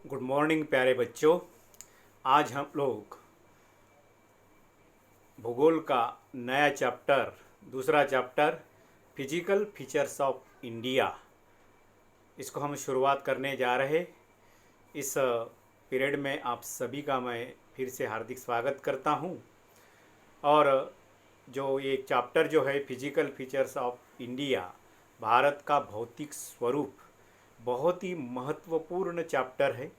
Good morning प्यारे बच्चों। आज हम लोग भूगोल का नया चैप्टर, दूसरा chapter physical features of India, इसको हम शुरुआत करने जा रहे। इस पीरियड में आप सभी का मैं फिर से हार्दिक स्वागत करता हूं। और जो ये चैप्टर जो है physical features of India, Bharat का भौतिक स्वरूप, बहुत ही महत्वपूर्ण चैप्टर है,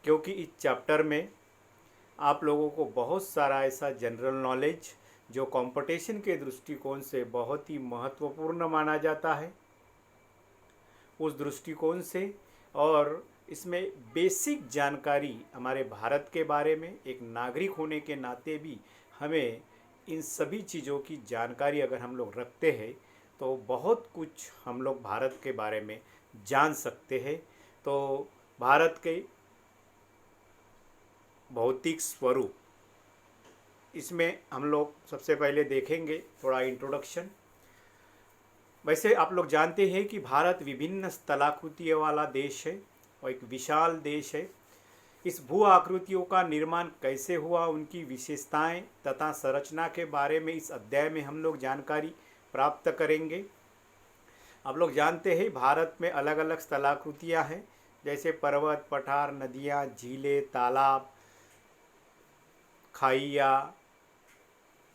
क्योंकि इस चैप्टर में आप लोगों को बहुत सारा ऐसा जनरल नॉलेज जो कंपटीशन के दृष्टिकोण से बहुत ही महत्वपूर्ण माना जाता है, उस दृष्टिकोण से, और इसमें बेसिक जानकारी हमारे भारत के बारे में एक नागरिक होने के नाते भी हमें इन सभी चीज़ों की जानकारी अगर हम लोग रखते हैं तो बहुत कुछ हम लोग भारत के बारे में जान सकते हैं। तो भारत के भौतिक स्वरूप, इसमें हम लोग सबसे पहले देखेंगे थोड़ा इंट्रोडक्शन। वैसे आप लोग जानते हैं कि भारत विभिन्न स्थलाकृतियों वाला देश है और एक विशाल देश है। इस भू आकृतियों का निर्माण कैसे हुआ, उनकी विशेषताएं तथा संरचना के बारे में इस अध्याय में हम लोग जानकारी प्राप्त करेंगे। आप लोग जानते हैं भारत में अलग अलग स्थलाकृतियां हैं, जैसे पर्वत, पठार, नदियां, झीलें, तालाब, खाइया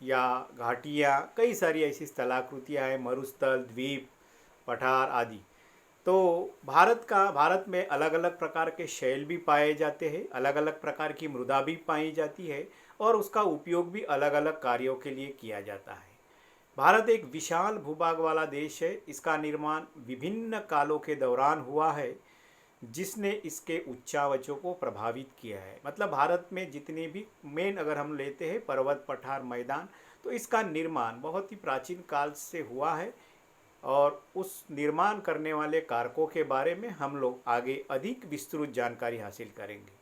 या घाटियाँ, कई सारी ऐसी स्थलाकृतियाँ हैं, मरुस्थल, द्वीप, पठार आदि। तो भारत में अलग अलग प्रकार के शैल भी पाए जाते हैं, अलग अलग प्रकार की मृदा भी पाई जाती है और उसका उपयोग भी अलग अलग कार्यों के लिए किया जाता है। भारत एक विशाल भूभाग वाला देश है। इसका निर्माण विभिन्न कालों के दौरान हुआ है, जिसने इसके उच्चावचों को प्रभावित किया है। मतलब भारत में जितने भी मेन अगर हम लेते हैं पर्वत, पठार, मैदान, तो इसका निर्माण बहुत ही प्राचीन काल से हुआ है और उस निर्माण करने वाले कारकों के बारे में हम लोग आगे अधिक विस्तृत जानकारी हासिल करेंगे।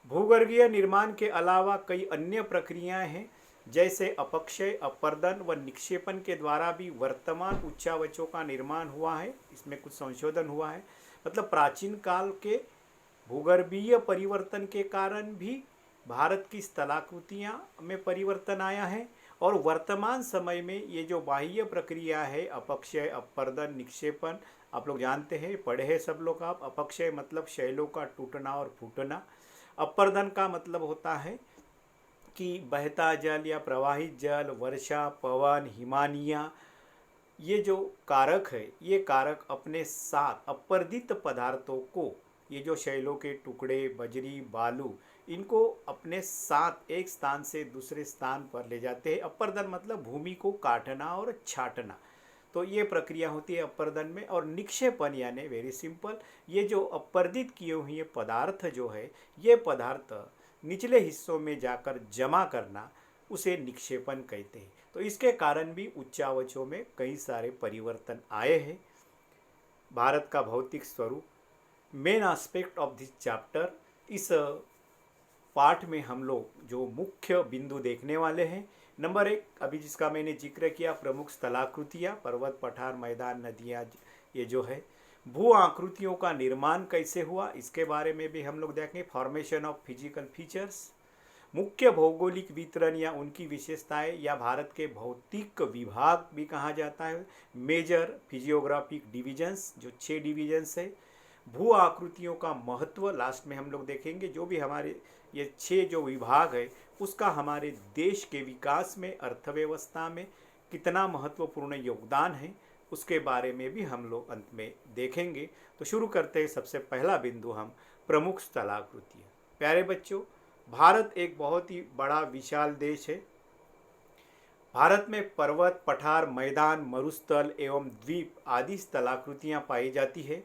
भूगर्भीय निर्माण के अलावा कई अन्य प्रक्रियाएं हैं, जैसे अपक्षय, अपर्दन व निक्षेपण के द्वारा भी वर्तमान उच्चावचों का निर्माण हुआ है। इसमें कुछ संशोधन हुआ है। मतलब प्राचीन काल के भूगर्भीय परिवर्तन के कारण भी भारत की स्थलाकृतियां में परिवर्तन आया है और वर्तमान समय में ये जो बाह्य प्रक्रिया है, अपक्षय, अपर्दन, निक्षेपण, आप लोग जानते हैं, पढ़े हैं सब लोग आप। अपक्षय मतलब शैलों का टूटना और फूटना। अपर्दन का मतलब होता है कि बहता जल या प्रवाहित जल, वर्षा, पवन, हिमानियाँ, ये जो कारक है, ये कारक अपने साथ अपर्दित पदार्थों को, ये जो शैलों के टुकड़े, बजरी, बालू, इनको अपने साथ एक स्थान से दूसरे स्थान पर ले जाते हैं। अपर्दन मतलब भूमि को काटना और छाटना, तो ये प्रक्रिया होती है अपर्दन में। और निक्षेपण यानी वेरी सिंपल, ये जो अपर्दित किए हुए पदार्थ जो है, ये पदार्थ निचले हिस्सों में जाकर जमा करना, उसे निक्षेपण कहते हैं। तो इसके कारण भी उच्चावचों में कई सारे परिवर्तन आए हैं। भारत का भौतिक स्वरूप, main aspect of this chapter, इस पाठ में हम लोग जो मुख्य बिंदु देखने वाले हैं, नंबर एक, अभी जिसका मैंने जिक्र किया, प्रमुख स्थलाकृतियाँ, पर्वत, पठार, मैदान, नदियाँ, ये जो है भू आकृतियों का निर्माण कैसे हुआ, इसके बारे में भी हम लोग देखेंगे। फॉर्मेशन ऑफ फिजिकल फीचर्स, मुख्य भौगोलिक वितरण या उनकी विशेषताएं, या भारत के भौतिक विभाग भी कहा जाता है, मेजर फिजियोग्राफिक डिविजन्स, जो 6 डिविजन्स है। भू आकृतियों का महत्व लास्ट में हम लोग देखेंगे। जो भी हमारे ये 6 जो विभाग है, उसका हमारे देश के विकास में, अर्थव्यवस्था में कितना महत्वपूर्ण योगदान है, उसके बारे में भी हम लोग अंत में देखेंगे। तो शुरू करते हैं। सबसे पहला बिंदु हम प्रमुख स्थलाकृतियाँ। प्यारे बच्चों, भारत एक बहुत ही बड़ा विशाल देश है। भारत में पर्वत, पठार, मैदान, मरुस्थल एवं द्वीप आदि स्थलाकृतियाँ पाई जाती है।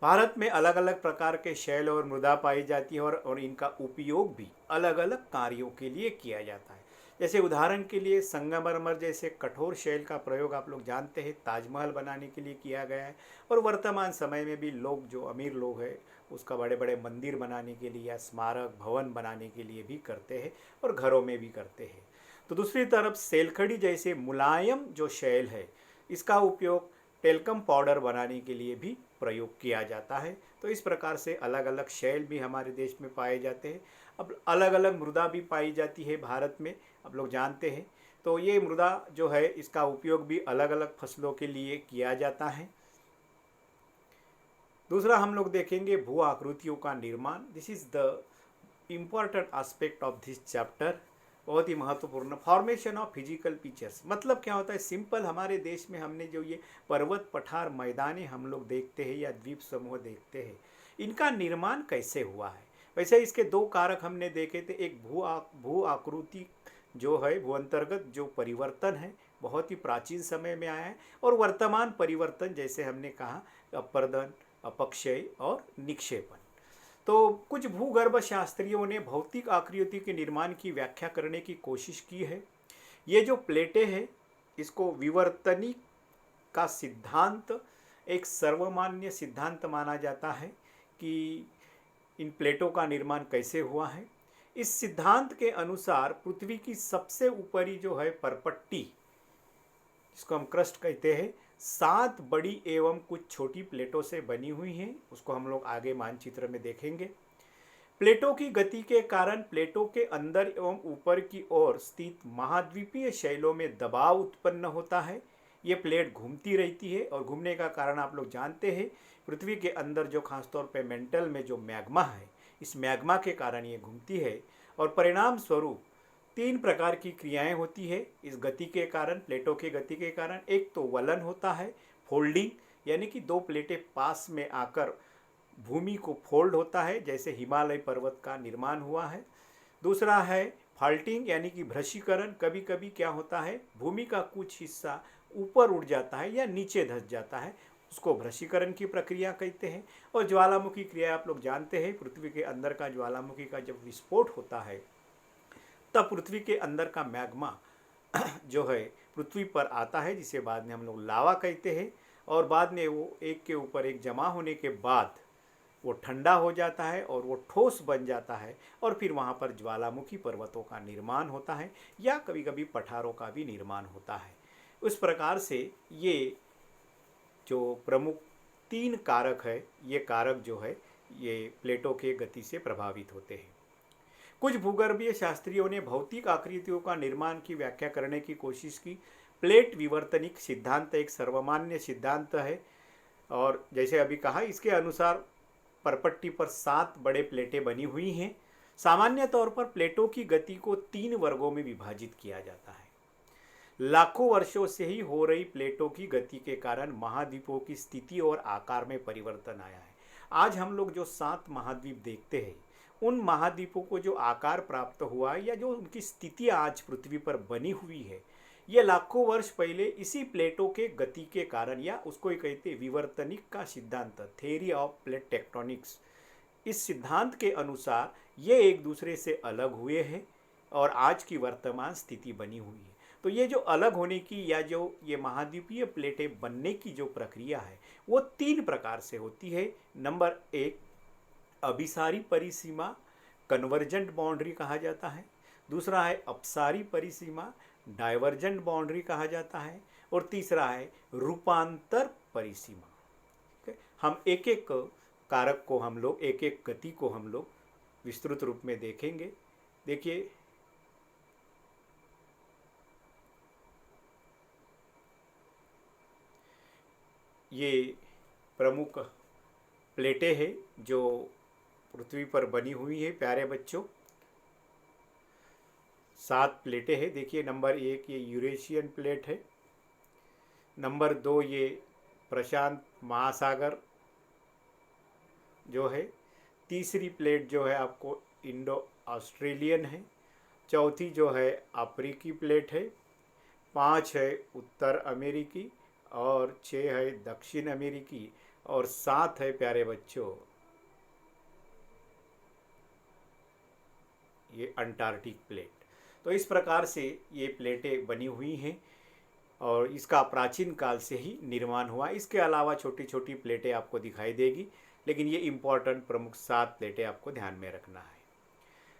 भारत में अलग अलग प्रकार के शैल और मृदा पाई जाती है और इनका उपयोग भी अलग अलग कार्यों के लिए किया जाता है। जैसे उदाहरण के लिए संगमरमर जैसे कठोर शैल का प्रयोग आप लोग जानते हैं ताजमहल बनाने के लिए किया गया है, और वर्तमान समय में भी लोग, जो अमीर लोग हैं, उसका बड़े बड़े मंदिर बनाने के लिए या स्मारक भवन बनाने के लिए भी करते हैं और घरों में भी करते हैं। तो दूसरी तरफ सेलखड़ी जैसे मुलायम जो शैल है, इसका उपयोग टेल्कम पाउडर बनाने के लिए भी प्रयोग किया जाता है। तो इस प्रकार से अलग अलग शैल भी हमारे देश में पाए जाते हैं। अब अलग अलग मृदा भी पाई जाती है भारत में, आप लोग जानते हैं। तो ये मृदा जो है इसका उपयोग भी अलग अलग फसलों के लिए किया जाता है। दूसरा हम लोग देखेंगे भू आकृतियों का निर्माण। This is the important aspect of this chapter. बहुत ही महत्वपूर्ण, फॉर्मेशन ऑफ फिजिकल फीचर्स। मतलब क्या होता है, सिंपल हमारे देश में हमने जो ये पर्वत पठार मैदाने हम लोग देखते हैं या द्वीप समूह देखते हैं, इनका निर्माण कैसे हुआ है। वैसे इसके दो कारक हमने देखे थे। एक भू आकृति जो है, भू अंतर्गत जो परिवर्तन है बहुत ही प्राचीन समय में आया है, और वर्तमान परिवर्तन जैसे हमने कहा अपरदन, अपक्षय और निक्षेपण। तो कुछ भूगर्भ शास्त्रियों ने भौतिक आकृति के निर्माण की व्याख्या करने की कोशिश की है। ये जो प्लेटें हैं इसको विवर्तनिक का सिद्धांत एक सर्वमान्य सिद्धांत माना जाता है कि इन प्लेटों का निर्माण कैसे हुआ है। इस सिद्धांत के अनुसार पृथ्वी की सबसे ऊपरी जो है परपट्टी, जिसको हम क्रस्ट कहते हैं, 7 बड़ी एवं कुछ छोटी प्लेटों से बनी हुई हैं। उसको हम लोग आगे मानचित्र में देखेंगे। प्लेटों की गति के कारण प्लेटों के अंदर एवं ऊपर की ओर स्थित महाद्वीपीय शैलों में दबाव उत्पन्न होता है। ये प्लेट घूमती रहती है, और घूमने का कारण आप लोग जानते हैं, पृथ्वी के अंदर जो खासतौर पे मेंटल में जो मैग्मा है, इस मैग्मा के कारण ये घूमती है। और परिणाम स्वरूप 3 प्रकार की क्रियाएं होती है इस गति के कारण, प्लेटों की गति के कारण। एक तो वलन होता है, फोल्डिंग, यानी कि 2 प्लेटें पास में आकर भूमि को फोल्ड होता है, जैसे हिमालय पर्वत का निर्माण हुआ है। दूसरा है फाल्टिंग, यानी कि भ्रशीकरण। कभी कभी क्या होता है, भूमि का कुछ हिस्सा ऊपर उड़ जाता है या नीचे धंस जाता है, उसको भ्रशीकरण की प्रक्रिया कहते हैं। और ज्वालामुखी क्रिया आप लोग जानते हैं, पृथ्वी के अंदर का ज्वालामुखी का जब विस्फोट होता है तब पृथ्वी के अंदर का मैग्मा जो है पृथ्वी पर आता है, जिसे बाद में हम लोग लावा कहते हैं। और बाद में वो एक के ऊपर एक जमा होने के बाद वो ठंडा हो जाता है और वो ठोस बन जाता है, और फिर वहाँ पर ज्वालामुखी पर्वतों का निर्माण होता है, या कभी कभी पठारों का भी निर्माण होता है। उस प्रकार से ये जो प्रमुख 3 कारक है, ये कारक जो है ये प्लेटों के गति से प्रभावित होते हैं। कुछ भूगर्भीय शास्त्रियों ने भौतिक आकृतियों का निर्माण की व्याख्या करने की कोशिश की। प्लेट विवर्तनिक सिद्धांत एक सर्वमान्य सिद्धांत है, और जैसे अभी कहा, इसके अनुसार परपट्टी पर 7 बड़े प्लेटें बनी हुई हैं। सामान्य तौर पर प्लेटों की गति को 3 वर्गों में विभाजित किया जाता है। लाखों वर्षों से ही हो रही प्लेटों की गति के कारण महाद्वीपों की स्थिति और आकार में परिवर्तन आया है। आज हम लोग जो 7 महाद्वीप देखते हैं, उन महाद्वीपों को जो आकार प्राप्त हुआ है या जो उनकी स्थिति आज पृथ्वी पर बनी हुई है, ये लाखों वर्ष पहले इसी प्लेटों के गति के कारण, या उसको ही कहते हैं विवर्तनिक का सिद्धांत, थ्योरी ऑफ प्लेट टेक्टोनिक्स। इस सिद्धांत के अनुसार ये एक दूसरे से अलग हुए हैं और आज की वर्तमान स्थिति बनी हुई है। तो ये जो अलग होने की या जो ये महाद्वीपीय प्लेटें बनने की जो प्रक्रिया है वो 3 प्रकार से होती है। नंबर 1 अभिसारी परिसीमा, कन्वर्जेंट बाउंड्री कहा जाता है। दूसरा है अपसारी परिसीमा, डाइवर्जेंट बाउंड्री कहा जाता है। और तीसरा है रूपांतर परिसीमा। हम एक एक कारक को हम लोग, एक एक गति को हम लोग विस्तृत रूप में देखेंगे। देखिए, ये प्रमुख प्लेटें हैं जो पृथ्वी पर बनी हुई है प्यारे बच्चों। 7 प्लेटें हैं। देखिए, नंबर 1 ये यूरेशियन प्लेट है। नंबर 2 ये प्रशांत महासागर जो है। तीसरी प्लेट जो है आपको इंडो ऑस्ट्रेलियन है। चौथी जो है अफ्रीकी प्लेट है। 5 है उत्तर अमेरिकी, और 6 है दक्षिण अमेरिकी, और 7 है प्यारे बच्चों ये अंटार्कटिक प्लेट। तो इस प्रकार से ये प्लेटें बनी हुई हैं और इसका प्राचीन काल से ही निर्माण हुआ। इसके अलावा छोटी छोटी प्लेटें आपको दिखाई देगी, लेकिन ये इम्पोर्टेंट प्रमुख 7 प्लेटें आपको ध्यान में रखना है।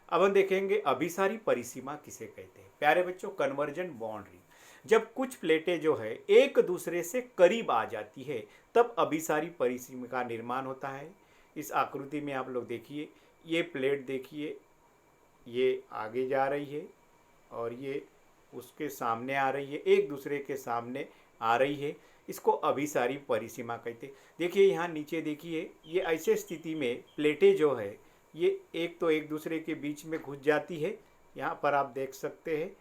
अब हम देखेंगे अभिसारी परिसीमा किसे कहते हैं। प्यारे बच्चों, कन्वर्जेंट बाउंड्री। जब कुछ प्लेटें जो है एक दूसरे से करीब आ जाती है तब अभिसारी परिसीमा का निर्माण होता है। इस आकृति में आप लोग देखिए, ये प्लेट देखिए, ये आगे जा रही है और ये उसके सामने आ रही है, एक दूसरे के सामने आ रही है। इसको अभिसारी परिसीमा कहते हैं। देखिए यहाँ नीचे देखिए, ये ऐसे स्थिति में प्लेटें जो है ये एक तो एक दूसरे के बीच में घुस जाती है, यहाँ पर आप देख सकते हैं।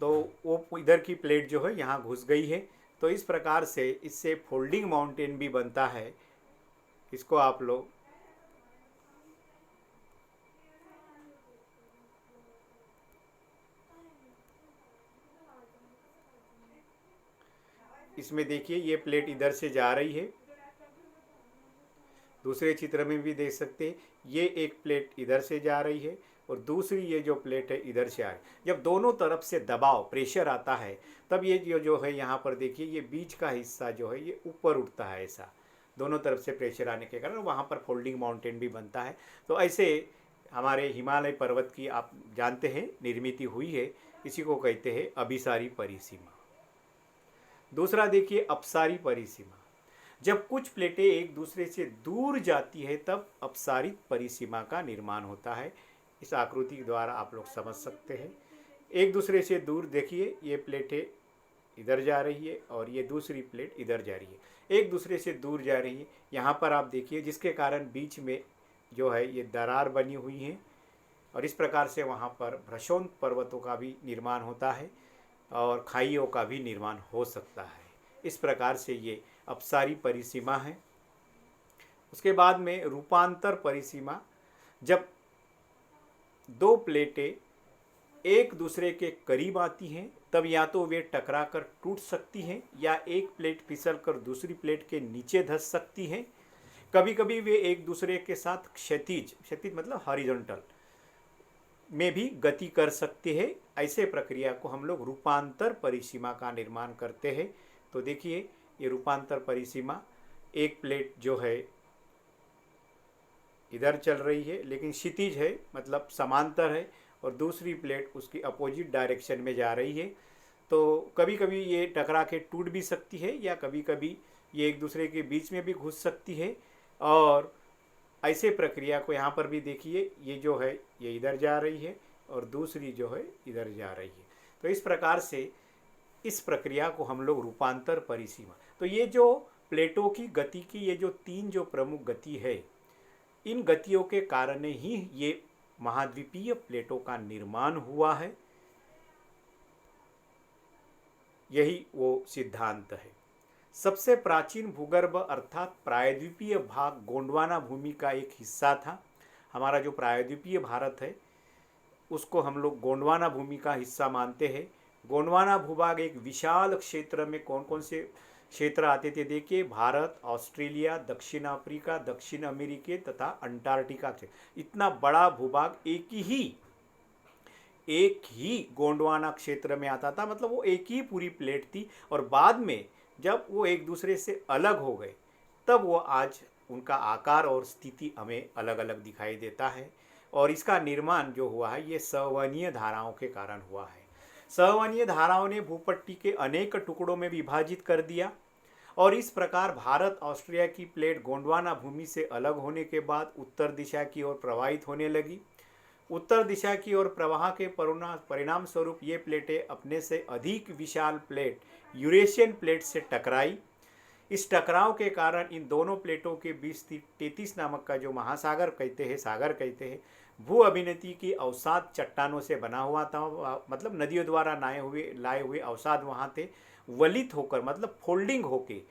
तो वो इधर की प्लेट जो है यहाँ घुस गई है। तो इस प्रकार से इससे फोल्डिंग माउंटेन भी बनता है। इसको आप लोग इसमें देखिए, ये प्लेट इधर से जा रही है, दूसरे चित्र में भी देख सकते हैं। ये एक प्लेट इधर से जा रही है और दूसरी ये जो प्लेट है इधर से आ रही है। जब दोनों तरफ से दबाव प्रेशर आता है तब ये जो है यहाँ पर देखिए, ये बीच का हिस्सा जो है ये ऊपर उठता है। ऐसा दोनों तरफ से प्रेशर आने के कारण वहाँ पर फोल्डिंग माउंटेन भी बनता है। तो ऐसे हमारे हिमालय पर्वत की आप जानते हैं निर्मित हुई है। इसी को कहते हैं अभिसारी परिसीमा। दूसरा देखिए अपसारी परिसीमा। जब कुछ प्लेटें एक दूसरे से दूर जाती है तब अपसारित परिसीमा का निर्माण होता है। इस आकृति द्वारा आप लोग समझ सकते हैं। एक दूसरे से दूर देखिए, ये प्लेटें इधर जा रही है और ये दूसरी प्लेट इधर जा रही है, एक दूसरे से दूर जा रही है। यहाँ पर आप देखिए, जिसके कारण बीच में जो है ये दरार बनी हुई है और इस प्रकार से वहाँ पर भ्रशोन पर्वतों का भी निर्माण होता है और खाइयों का भी निर्माण हो सकता है। इस प्रकार से ये अपसारी परिसीमा है। उसके बाद में रूपांतर परिसीमा। जब दो प्लेटें एक दूसरे के करीब आती हैं तब या तो वे टकरा कर टूट सकती हैं या एक प्लेट फिसल कर दूसरी प्लेट के नीचे धंस सकती हैं। कभी कभी वे एक दूसरे के साथ क्षैतिज क्षैतिज मतलब हॉरिजॉन्टल में भी गति कर सकते हैं। ऐसे प्रक्रिया को हम लोग रूपांतर परिसीमा का निर्माण करते हैं। तो देखिए, ये रूपांतर परिसीमा, एक प्लेट जो है इधर चल रही है लेकिन क्षितिज है, मतलब समांतर है, और दूसरी प्लेट उसकी अपोजिट डायरेक्शन में जा रही है। तो कभी कभी ये टकरा के टूट भी सकती है या कभी कभी ये एक दूसरे के बीच में भी घुस सकती है। और ऐसे प्रक्रिया को यहाँ पर भी देखिए, ये जो है ये इधर जा रही है और दूसरी जो है इधर जा रही है। तो इस प्रकार से इस प्रक्रिया को हम लोग रूपांतर परिसीमा। तो ये जो प्लेटों की गति की ये जो तीन जो प्रमुख गति है, इन गतियों के कारण ही ये महाद्वीपीय प्लेटों का निर्माण हुआ है। यही वो सिद्धांत है। सबसे प्राचीन भूगर्भ अर्थात प्रायद्वीपीय भाग गोंडवाना भूमि का एक हिस्सा था। हमारा जो प्रायद्वीपीय भारत है उसको हम लोग गोंडवाना भूमि का हिस्सा मानते हैं। गोंडवाना भूभाग एक विशाल क्षेत्र में कौन कौन से क्षेत्र आते थे देखिए, भारत, ऑस्ट्रेलिया, दक्षिण अफ्रीका, दक्षिण अमेरिका तथा अंटार्कटिका क्षेत्र। इतना बड़ा भूभाग एक ही गोंडवाना क्षेत्र में आता था, मतलब वो एक ही पूरी प्लेट थी। और बाद में जब वो एक दूसरे से अलग हो गए तब वो आज उनका आकार और स्थिति हमें अलग अलग दिखाई देता है। और इसका निर्माण जो हुआ है ये संवहनीय धाराओं के कारण हुआ है। संवहनीय धाराओं ने भूपट्टी के अनेक टुकड़ों में विभाजित कर दिया और इस प्रकार भारत ऑस्ट्रेलिया की प्लेट गोंडवाना भूमि से अलग होने के बाद उत्तर दिशा की ओर प्रवाहित होने लगी। उत्तर दिशा की ओर प्रवाह के परिणाम स्वरूप ये प्लेटें अपने से अधिक विशाल प्लेट यूरेशियन प्लेट से टकराई। इस टकराव के कारण इन दोनों प्लेटों के बीच तेतीस नामक का जो महासागर कहते हैं, सागर कहते हैं, भू अभिनति की अवसाद चट्टानों से बना हुआ था। मतलब नदियों द्वारा लाए हुए अवसाद वहाँ थे, वलित होकर मतलब फोल्डिंग होके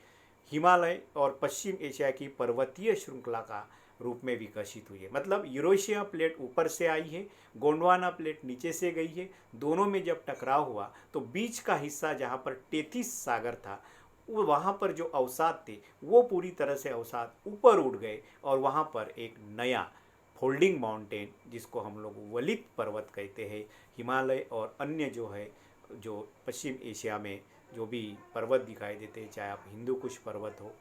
हिमालय और पश्चिम एशिया की पर्वतीय श्रृंखला का रूप में विकसित हुई है। मतलब यूरेशिया प्लेट ऊपर से आई है, गोंडवाना प्लेट नीचे से गई है। दोनों में जब टकराव हुआ तो बीच का हिस्सा जहाँ पर तेतीस सागर था, वो वहाँ पर जो अवसाद थे वो पूरी तरह से अवसाद ऊपर उठ गए और वहाँ पर एक नया फोल्डिंग माउंटेन, जिसको हम लोग वलित पर्वत कहते हैं, हिमालय और अन्य जो है जो पश्चिम एशिया में जो भी पर्वत दिखाई देते हैं, चाहे आप हिंदू कुश पर्वत हो,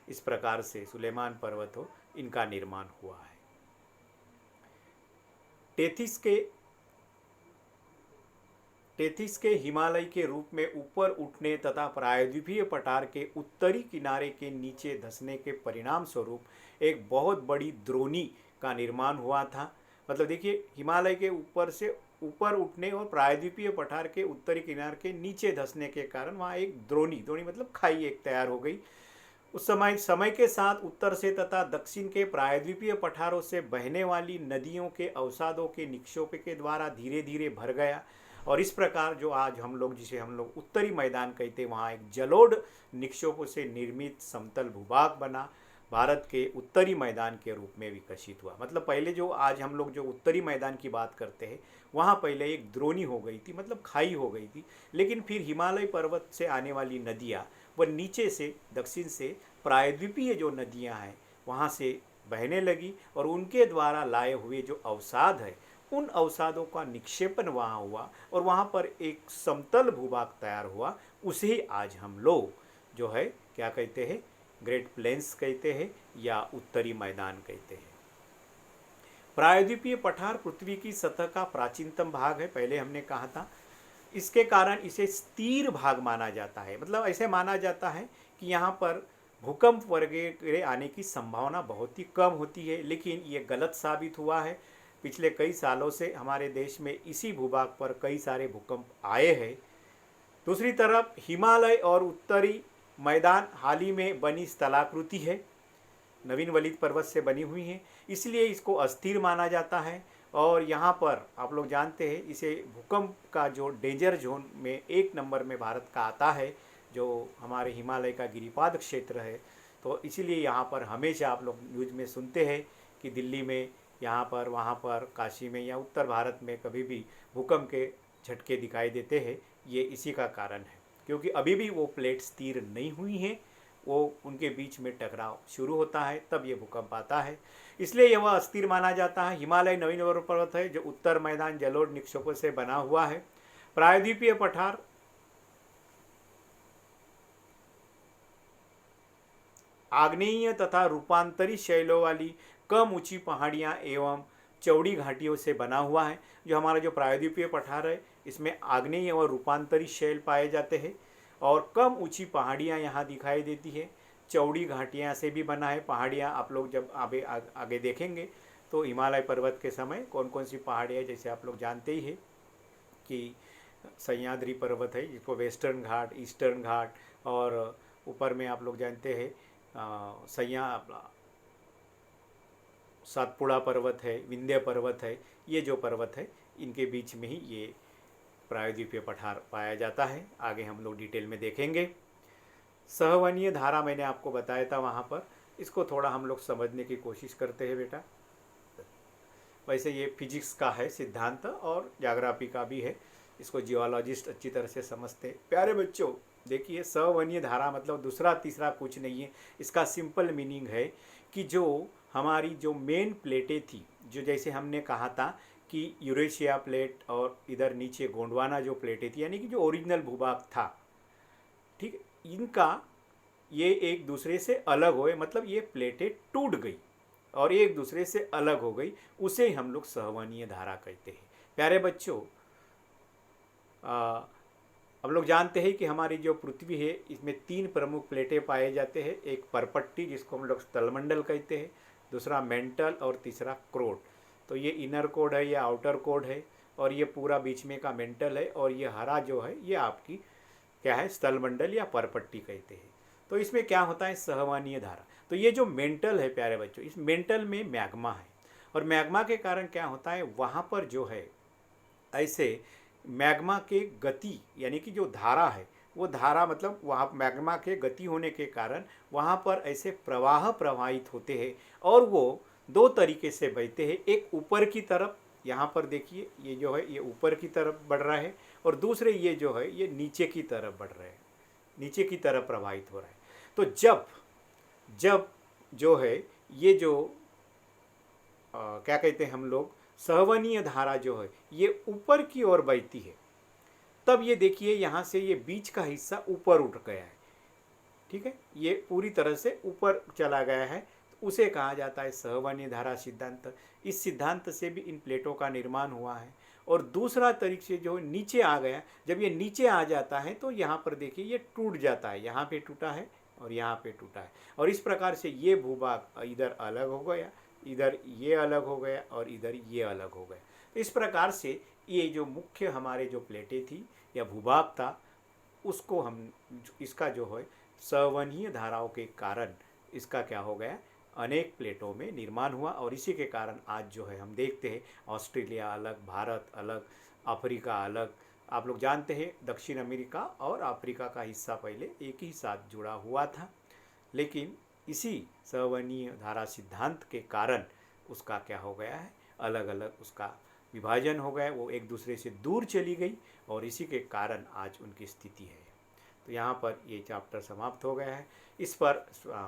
इस प्रकार से सुलेमान पर्वत हो, इनका निर्माण हुआ है। तेतीस के टेथिस के हिमालय के रूप में ऊपर उठने तथा प्रायद्वीपीय पठार के उत्तरी किनारे के नीचे धंसने के परिणाम स्वरूप एक बहुत बड़ी द्रोणी का निर्माण हुआ था। मतलब देखिए, हिमालय के ऊपर से ऊपर उठने और प्रायद्वीपीय पठार के उत्तरी किनारे के नीचे धंसने के कारण वहाँ एक द्रोणी द्रोणी मतलब खाई एक तैयार हो गई। उस समय के साथ उत्तर से तथा दक्षिण के प्रायद्वीपीय पठारों से बहने वाली नदियों के अवसादों के निक्षेप के द्वारा धीरे धीरे भर गया, और इस प्रकार जो आज हम लोग जिसे हम लोग उत्तरी मैदान कहते हैं, वहाँ एक जलोढ़ निक्षेपों से निर्मित समतल भूभाग बना, भारत के उत्तरी मैदान के रूप में विकसित हुआ। मतलब पहले जो आज हम लोग जो उत्तरी मैदान की बात करते हैं, वहाँ पहले एक द्रोणी हो गई थी, मतलब खाई हो गई थी, लेकिन फिर हिमालय पर्वत से आने वाली नदियाँ वह नीचे से दक्षिण से प्रायद्वीपीय जो नदियाँ हैं वहाँ से बहने लगी, और उनके द्वारा लाए हुए जो अवसाद है उन अवसादों का निक्षेपण वहाँ हुआ, और वहाँ पर एक समतल भूभाग तैयार हुआ। उसे आज हम लोग जो है क्या कहते हैं, ग्रेट प्लेन्स कहते हैं या उत्तरी मैदान कहते हैं। प्रायद्वीपीय पठार पृथ्वी की सतह का प्राचीनतम भाग है, पहले हमने कहा था। इसके कारण इसे स्थिर भाग माना जाता है। मतलब ऐसे माना जाता है कि यहाँ पर भूकंप वगैरह आने की संभावना बहुत ही कम होती है, लेकिन ये गलत साबित हुआ है। पिछले कई सालों से हमारे देश में इसी भूभाग पर कई सारे भूकंप आए हैं। दूसरी तरफ हिमालय और उत्तरी मैदान हाल ही में बनी स्थलाकृति है, नवीन वलित पर्वत से बनी हुई है, इसलिए इसको अस्थिर माना जाता है। और यहाँ पर आप लोग जानते हैं, इसे भूकंप का जो डेंजर जोन में 1 नंबर में भारत का आता है, जो हमारे हिमालय का गिरिपाद क्षेत्र है। तो इसीलिए यहाँ पर हमेशा आप लोग न्यूज़ में सुनते हैं कि दिल्ली में, यहाँ पर, वहाँ पर, काशी में या उत्तर भारत में कभी भी भूकंप के झटके दिखाई देते हैं। ये इसी का कारण है, क्योंकि अभी भी वो प्लेट स्थिर नहीं हुई हैं, वो उनके बीच में टकराव शुरू होता है, तब ये भूकंप आता है, इसलिए यह अस्थिर माना जाता है। हिमालय नवीन पर्वत है जो उत्तर मैदान जलोढ़ निक्षेपों से बना हुआ है। प्रायद्वीपीय पठार आग्नेय तथा रूपांतरित शैलों वाली कम ऊंची पहाड़ियां एवं चौड़ी घाटियों से बना हुआ है। जो हमारा जो प्रायद्वीपीय पठार है, इसमें आग्नेय और रूपांतरित शैल पाए जाते हैं, और कम ऊंची पहाड़ियां यहाँ दिखाई देती है। चौड़ी घाटियाँ से भी बना है। पहाड़ियाँ आप लोग जब आगे देखेंगे तो हिमालय पर्वत के समय कौन कौन सी पहाड़ियाँ, जैसे आप लोग जानते ही हैं कि सह्याद्री पर्वत है जिसको वेस्टर्न घाट, ईस्टर्न घाट, और ऊपर में आप लोग जानते हैं सातपुड़ा पर्वत है, विंध्य पर्वत है। ये जो पर्वत है इनके बीच में ही ये प्रायद्वीपीय पठार पाया जाता है। आगे हम लोग डिटेल में देखेंगे। सहवनीय धारा मैंने आपको बताया था वहाँ पर, इसको थोड़ा हम लोग समझने की कोशिश करते हैं बेटा। वैसे ये फिजिक्स का है सिद्धांत और ज्योग्राफी का भी है, इसको जियोलॉजिस्ट अच्छी तरह से समझते हैं। प्यारे बच्चों, देखिए सहवनीय धारा मतलब दूसरा तीसरा कुछ नहीं है। इसका सिंपल मीनिंग है कि जो हमारी जो मेन प्लेटें थी, जो जैसे हमने कहा था कि यूरेशिया प्लेट और इधर नीचे गोंडवाना जो प्लेटें थी, यानी कि जो ओरिजिनल भूभाग था, ठीक, इनका ये एक दूसरे से अलग हुए, मतलब ये प्लेटें टूट गई और एक दूसरे से अलग हो गई, उसे हम लोग सहवनीय धारा कहते हैं। प्यारे बच्चों, हम लोग जानते हैं कि हमारी जो पृथ्वी है इसमें 3 प्रमुख प्लेटें पाए जाते हैं। एक परपट्टी जिसको हम लोग स्थलमंडल कहते हैं, दूसरा मेंटल और तीसरा क्रोड। तो ये इनर कोड है, ये आउटर कोड है, और ये पूरा बीच में का मेंटल है, और ये हरा जो है ये आपकी क्या है, स्थलमंडल या परपट्टी कहते हैं। तो इसमें क्या होता है, सहवनीय धारा। तो ये जो मेंटल है प्यारे बच्चों, इस मेंटल में मैग्मा है, और मैग्मा के कारण क्या होता है, वहाँ पर जो है ऐसे मैग्मा के गति, यानी कि जो धारा है वो धारा, मतलब वहाँ मैग्मा के गति होने के कारण वहाँ पर ऐसे प्रवाह प्रवाहित होते हैं, और वो 2 तरीके से बहते हैं। एक ऊपर की तरफ, यहाँ पर देखिए ये जो है ये ऊपर की तरफ बढ़ रहा है, और दूसरे ये जो है ये नीचे की तरफ बढ़ रहे हैं, नीचे की तरफ प्रवाहित हो रहा है। तो जब जो है ये जो क्या कहते हैं हम लोग, सहवनीय धारा जो है ये ऊपर की ओर बहती है, तब ये देखिए यहाँ से ये बीच का हिस्सा ऊपर उठ गया है, ठीक है, ये पूरी तरह से ऊपर चला गया है, तो उसे कहा जाता है सहवनीय धारा सिद्धांत। इस सिद्धांत से भी इन प्लेटों का निर्माण हुआ है, और दूसरा तरीके से जो नीचे आ गया, जब ये नीचे आ जाता है तो यहाँ पर देखिए ये टूट जाता है, यहाँ पे टूटा है और यहाँ पे टूटा है, और इस प्रकार से ये भूभाग इधर अलग हो गया, इधर ये अलग हो गया और इधर ये अलग हो गया। तो इस प्रकार से ये जो मुख्य हमारे जो प्लेटें थी या भूभाग था, उसको हम इसका जो है संवहनीय धाराओं के कारण इसका क्या हो गया, अनेक प्लेटों में निर्माण हुआ, और इसी के कारण आज जो है हम देखते हैं ऑस्ट्रेलिया अलग, भारत अलग, अफ्रीका अलग। आप लोग जानते हैं दक्षिण अमेरिका और अफ्रीका का हिस्सा पहले एक ही साथ जुड़ा हुआ था, लेकिन इसी संवहनीय धारा सिद्धांत के कारण उसका क्या हो गया है, अलग अलग उसका विभाजन हो गया, वो एक दूसरे से दूर चली गई, और इसी के कारण आज उनकी स्थिति है। तो यहाँ पर ये चैप्टर समाप्त हो गया है। इस पर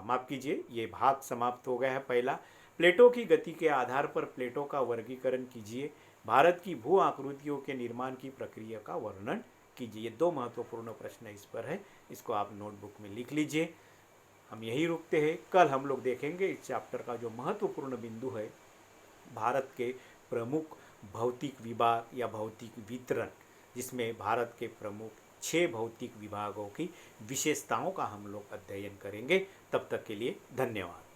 माफ़ कीजिए, ये भाग समाप्त हो गया है पहला। प्लेटों की गति के आधार पर प्लेटों का वर्गीकरण कीजिए। भारत की भू आकृतियों के निर्माण की प्रक्रिया का वर्णन कीजिए। ये 2 महत्वपूर्ण प्रश्न इस पर है, इसको आप नोटबुक में लिख लीजिए। हम यही रुकते हैं, कल हम लोग देखेंगे इस चैप्टर का जो महत्वपूर्ण बिंदु है, भारत के प्रमुख भौतिक विभाग या भौतिक वितरण, जिसमें भारत के प्रमुख 6 भौतिक विभागों की विशेषताओं का हम लोग अध्ययन करेंगे। तब तक के लिए धन्यवाद।